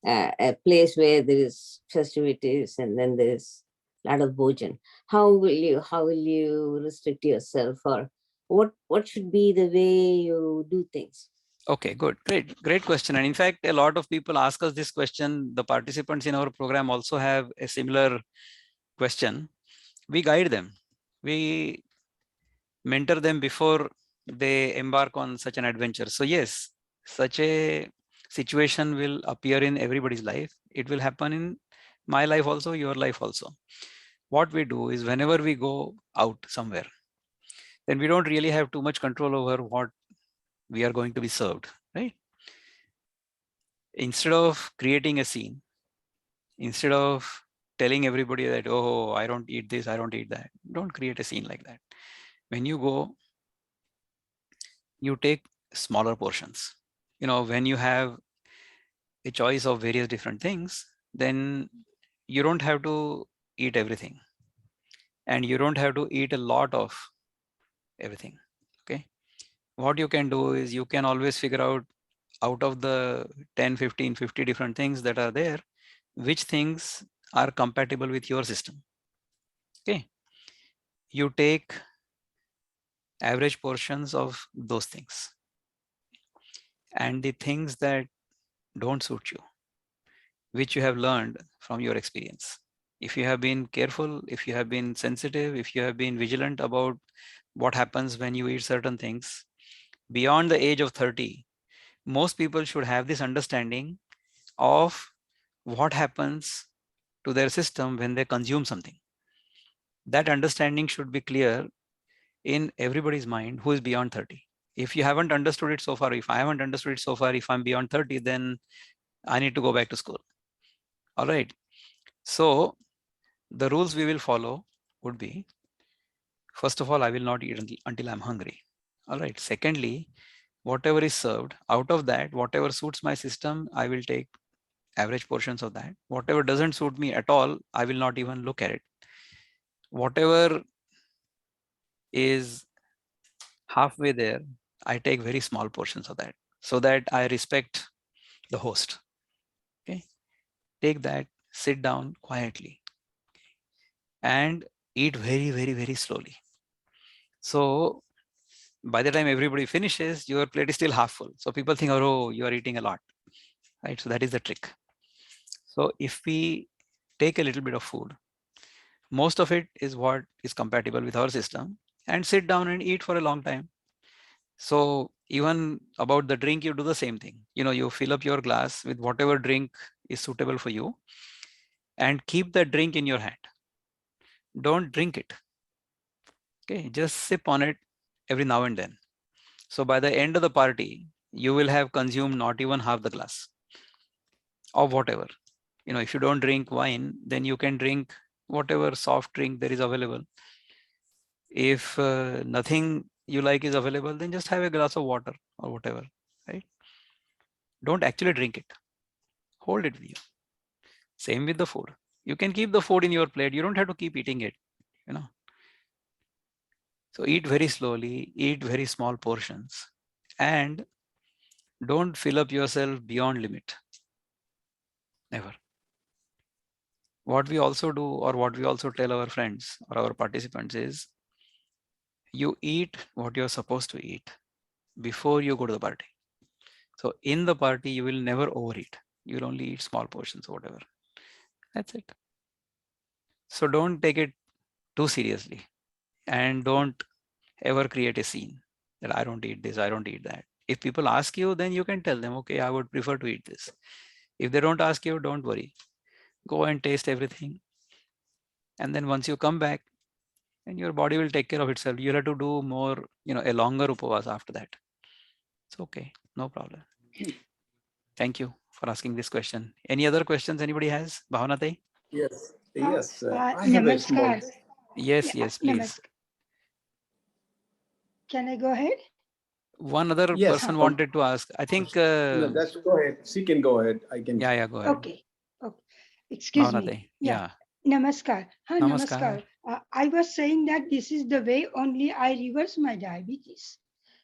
a place where there is festivities and then there's a lot of bhojan? How will you restrict yourself, or what should be the way you do things? Okay, good. Great question. And in fact, a lot of people ask us this question. The participants in our program also have a similar question. We guide them. We mentor them before they embark on such an adventure. So yes, such a situation will appear in everybody's life. It will happen in my life also, your life also. What we do is whenever we go out somewhere, then we don't really have too much control over what we are going to be served, right? Instead of creating a scene, instead of telling everybody that, oh, I don't eat this, I don't eat that, don't create a scene like that. When you go, you take smaller portions. When you have a choice of various different things, then you don't have to eat everything, and you don't have to eat a lot of everything. Okay, what you can do is you can always figure out of the 10, 15, 50 different things that are there, which things are compatible with your system. Okay, you take average portions of those things, and the things that don't suit you, which you have learned from your experience. If you have been careful, if you have been sensitive, if you have been vigilant about what happens when you eat certain things, beyond the age of 30, most people should have this understanding of what happens to their system when they consume something. That understanding should be clear in everybody's mind who is beyond 30. If you haven't understood it so far, if I haven't understood it so far, if I'm beyond 30, then I need to go back to school. All right. So the rules we will follow would be, first of all, I will not eat until I'm hungry. All right. Secondly, whatever is served, out of that, whatever suits my system, I will take average portions of that. Whatever doesn't suit me at all, I will not even look at it. Whatever is halfway there, I take very small portions of that so that I respect the host. Okay. Take that, sit down quietly, and eat very, very, very slowly. So by the time everybody finishes, your plate is still half full. So people think, oh, you are eating a lot, right? So that is the trick. So if we take a little bit of food, most of it is what is compatible with our system. and sit down and eat for a long time. So even about the drink, you do the same thing. You fill up your glass with whatever drink is suitable for you and keep that drink in your hand. Don't drink it. Okay, just sip on it every now and then. So by the end of the party, you will have consumed not even half the glass of whatever. If you don't drink wine, then you can drink whatever soft drink there is available. If nothing you like is available, then just have a glass of water or whatever, right? Don't actually drink it. Hold it with you. Same with the food. You can keep the food in your plate. You don't have to keep eating it, So eat very slowly, eat very small portions, and don't fill up yourself beyond limit. Never. What we also do, or what we also tell our friends or our participants is, you eat what you're supposed to eat before you go to the party. So in the party, you will never overeat. You'll only eat small portions or whatever. That's it. So don't take it too seriously, and don't ever create a scene that I don't eat this, I don't eat that. If people ask you, then you can tell them, okay, I would prefer to eat this. If they don't ask you, don't worry. Go and taste everything. And then once you come back, and your body will take care of itself. You'll have to do more, a longer upavas after that. It's okay, no problem. Thank you for asking this question. Any other questions anybody has? Bhavanate? Yes, yes. I have a small. Namaskar. Yes, Yeah, yes, please. namaskar. Can I go ahead? One other Yes. person wanted to ask. I think. No, that's go ahead. She can go ahead. I can. Yeah, go ahead. Okay. Excuse me. Bhavanate. Yeah. Namaskar. Namaskar. Namaskar. I was saying that this is the way only I reverse my diabetes.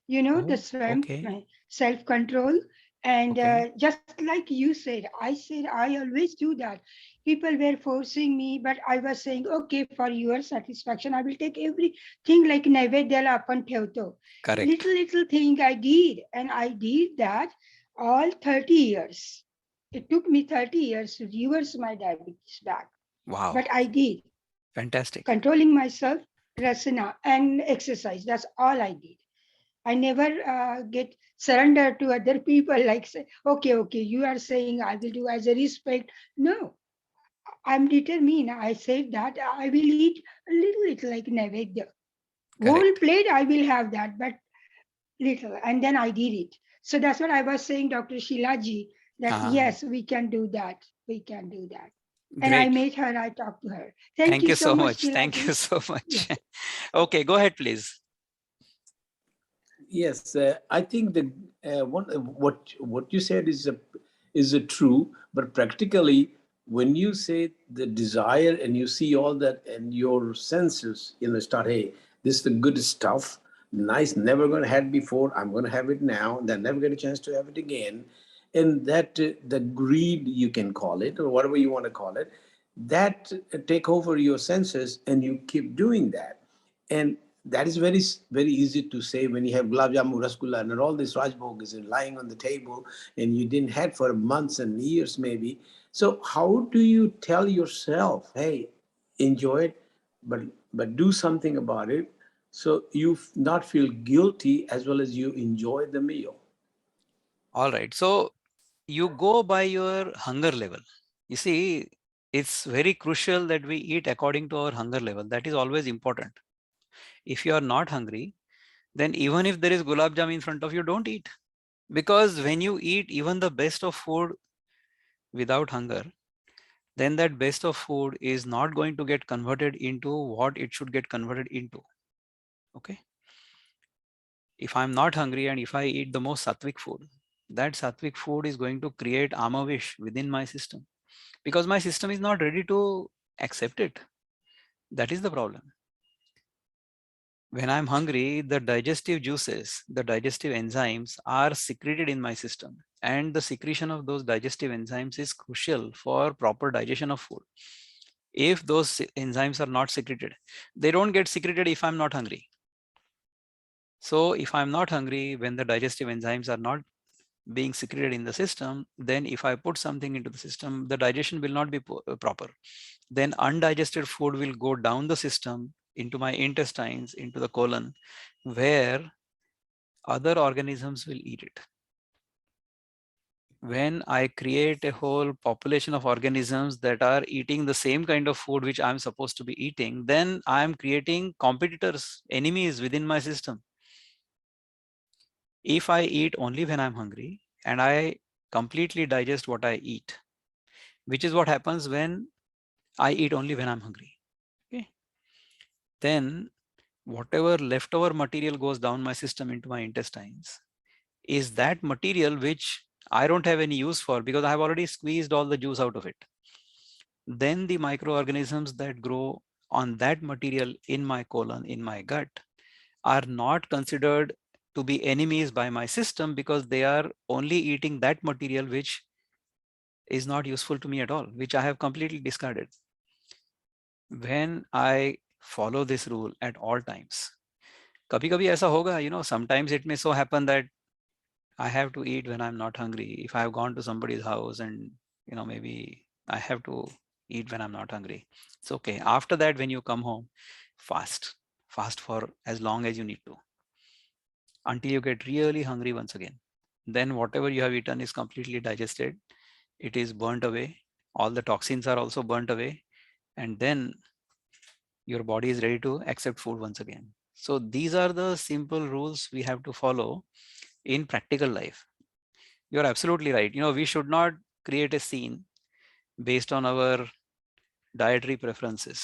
The swamp, Okay. self-control. And Okay. just like you said, I always do that. People were forcing me, but I was saying, okay, for your satisfaction, I will take everything like Naivedya apan thevto. Correct. Little thing I did. And I did that all 30 years. It took me 30 years to reverse my diabetes back. Wow. But I did. Fantastic. Controlling myself, rasana, and exercise. That's all I did. I never get surrendered to other people like say, okay, you are saying I will do as a respect. No, I'm determined. I said that I will eat a little like Naivedya. Whole plate I will have that, but little. And then I did it. So that's what I was saying, Dr. Shilaji, that yes, we can do that. We can do that. And I made her, I talked to her. Thank you so much. Thank you so much. Yeah. Okay, go ahead, please. Yes, I think that what you said is true, but practically, when you say the desire and you see all that and your senses, start, hey, this is the good stuff, nice, never going to have it before, I'm going to have it now, then never get a chance to have it again. And that the greed, you can call it, or whatever you want to call it, that take over your senses and you keep doing that. And that is very, very easy to say when you have gulab jamun, rasgulla, and all this rajbhog is lying on the table and you didn't have for months and years maybe. So how do you tell yourself, hey, enjoy it, but do something about it, so you not feel guilty as well as you enjoy the meal? All right. So you go by your hunger level. You see, it's very crucial that we eat according to our hunger level. That is always important. If you are not hungry, then even if there is gulab jam in front of you, don't eat. Because when you eat even the best of food without hunger, then that best of food is not going to get converted into what it should get converted into. Okay. If I'm not hungry and if I eat the most sattvic food, that sattvic food is going to create amavish within my system, because my system is not ready to accept it. That is the problem. When I'm hungry, the digestive juices, the digestive enzymes are secreted in my system, and the secretion of those digestive enzymes is crucial for proper digestion of food. If those enzymes are not secreted, they don't get secreted if I'm not hungry. So if I'm not hungry, when the digestive enzymes are not being secreted in the system, then if I put something into the system, the digestion will not be proper. Then undigested food will go down the system into my intestines, into the colon, where other organisms will eat it. When I create a whole population of organisms that are eating the same kind of food which I'm supposed to be eating, then I'm creating competitors, enemies within my system. If I eat only when I'm hungry and I completely digest what I eat, which is what happens when I eat only when I'm hungry, okay, then whatever leftover material goes down my system into my intestines is that material which I don't have any use for because I have already squeezed all the juice out of it. Then the microorganisms that grow on that material in my colon, in my gut, are not considered to be enemies by my system because they are only eating that material which is not useful to me at all, which I have completely discarded. When I follow this rule at all times, कभी-कभी ऐसा होगा, sometimes it may so happen that I have to eat when I'm not hungry. If I have gone to somebody's house and, maybe I have to eat when I'm not hungry. It's okay. After that, when you come home, fast for as long as you need to, until you get really hungry once again. Then whatever you have eaten is completely digested. It is burnt away. All the toxins are also burnt away. And then your body is ready to accept food once again. So these are the simple rules we have to follow in practical life. You're absolutely right. We should not create a scene based on our dietary preferences.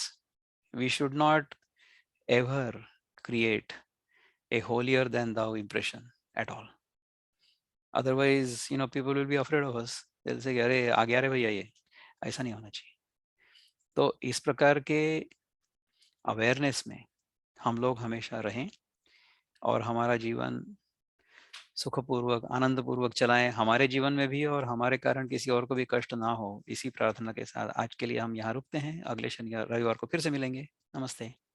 We should not ever create a holier than thou impression at all. Otherwise, people will be afraid of us. They'll say, अरे आ गया रे भैया ये, ऐसा नहीं होना चाहिए. तो इस प्रकार के अवेयरनेस में हम लोग हमेशा रहें और हमारा जीवन सुखपूर्वक, आनंदपूर्वक चलाएं, हमारे जीवन में भी और हमारे कारण किसी और को भी कष्ट ना हो. इसी प्रार्थना के साथ आज के लिए हम यहाँ रुकते हैं. अगले शनिवार रविवार को फिर से मिलेंगे. नमस्ते.